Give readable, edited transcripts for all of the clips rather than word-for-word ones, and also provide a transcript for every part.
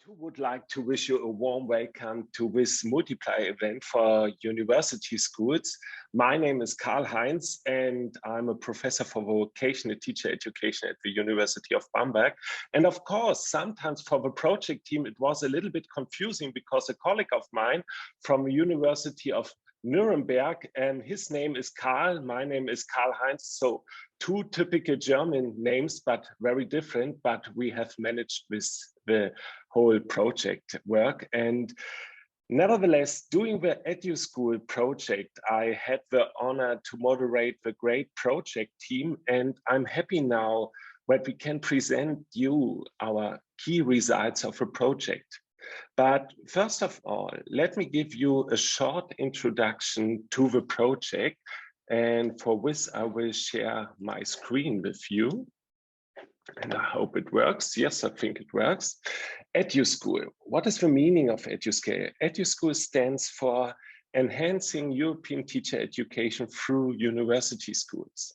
too would like to wish you a warm welcome to this Multiplier event for university schools. My name is Karl-Heinz and I'm a professor for vocational teacher education at the University of Bamberg. And of course, sometimes for the project team, it was a little bit confusing because a colleague of mine from the University of Nuremberg, and his name is Karl, my name is Karl-Heinz. So two typical German names, but very different, but we have managed with the whole project work. And nevertheless, doing the EdUSchool project, I had the honor to moderate the great project team, and I'm happy now that we can present you our key results of the project. But first of all, let me give you a short introduction to the project. And for this, I will share my screen with you. And I hope it works. Yes, I think it works. EdUSchool. What is the meaning of EdUSchool? EdUSchool stands for Enhancing European Teacher Education through University Schools.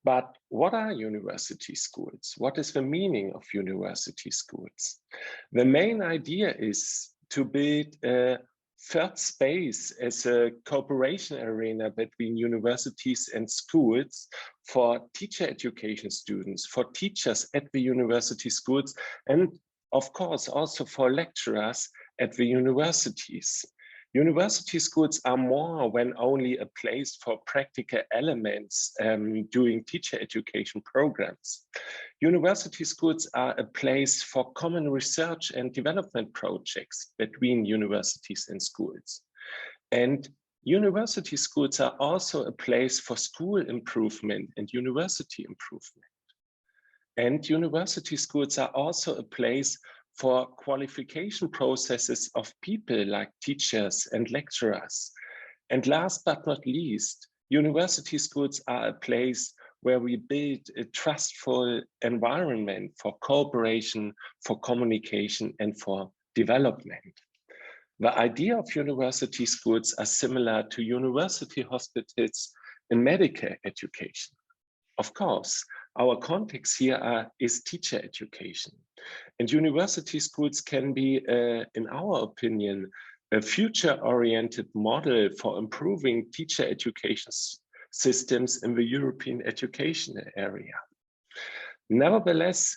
But what are university schools? What is the meaning of university schools? The main idea is to build a third space as a cooperation arena between universities and schools for teacher education students, for teachers at the university schools, and of course also for lecturers at the universities. University schools are more than only a place for practical elements doing teacher education programs. University schools are a place for common research and development projects between universities and schools. And university schools are also a place for school improvement and university improvement. And university schools are also a place for qualification processes of people like teachers and lecturers. And last but not least, university schools are a place where we build a trustful environment for cooperation, for communication, and for development. The idea of university schools are similar to university hospitals in medical education. Of course, our context here is teacher education. And university schools can be, in our opinion, a future-oriented model for improving teacher education systems in the European education area. Nevertheless,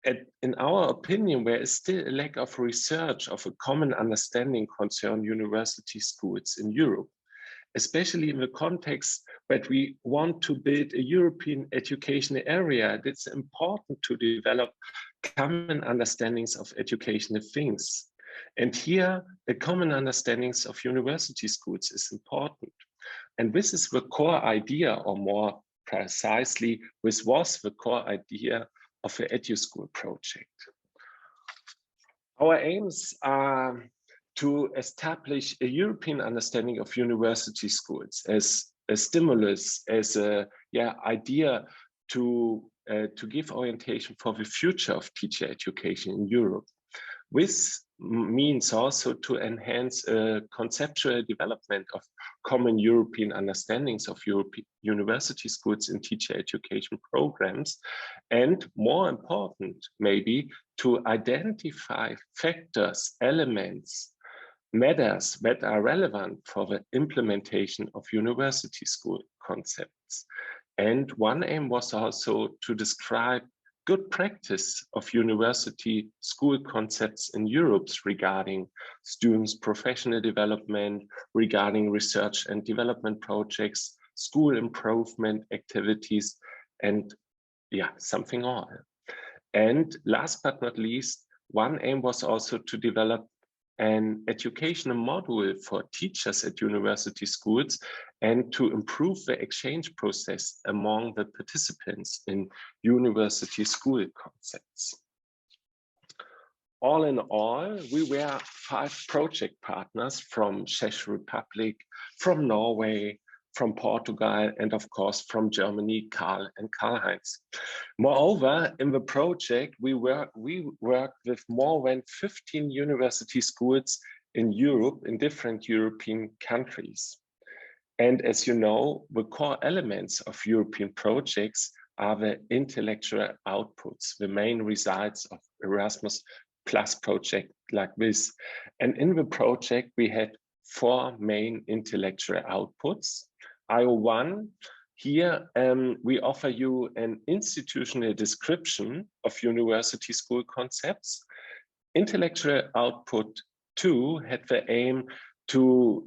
in our opinion, there is still a lack of research of a common understanding concerning university schools in Europe, especially in the context that we want to build a European education area. It's important to develop common understandings of educational things. And here, the common understandings of university schools is important. And this is the core idea, or more precisely, this was the core idea of the EdUSchool project. Our aims are to establish a European understanding of university schools as a stimulus, as a idea to give orientation for the future of teacher education in Europe. This means also to enhance conceptual development of common European understandings of university schools and teacher education programs, and more important, maybe, to identify factors, elements, matters that are relevant for the implementation of university school concepts. And one aim was also to describe good practice of university school concepts in Europe regarding students' professional development, regarding research and development projects, school improvement activities, and something all. And last but not least, one aim was also to develop an educational module for teachers at university schools and to improve the exchange process among the participants in university school concepts. All in all, we were 5 project partners from Czech Republic, from Norway, from Portugal, and of course from Germany, Karl and Karl-Heinz. Moreover, in the project, we worked with more than 15 university schools in Europe, in different European countries. And as you know, the core elements of European projects are the intellectual outputs, the main results of Erasmus plus project like this. And in the project, we had 4 main intellectual outputs. IO1, here we offer you an institutional description of university school concepts. Intellectual output 2 had the aim to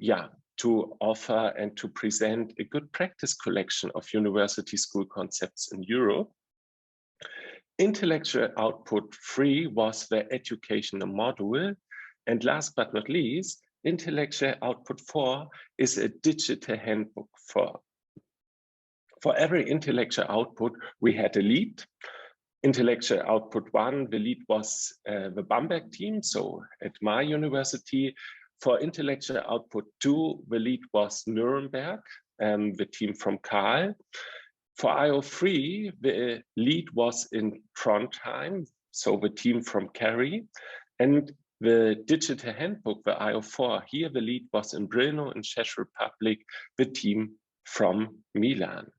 offer and to present a good practice collection of university school concepts in Europe. Intellectual output 3 was the educational module. And last but not least, intellectual output 4 is a digital handbook. For every intellectual output, we had a lead. Intellectual output 1, the lead was the Bamberg team, so at my university. For intellectual output 2, the lead was Nuremberg, the team from Karl. For IO3, the lead was in Trondheim, so the team from Kerry. And the digital handbook, the IO4, here the lead was in Brno in Czech Republic, the team from Milan.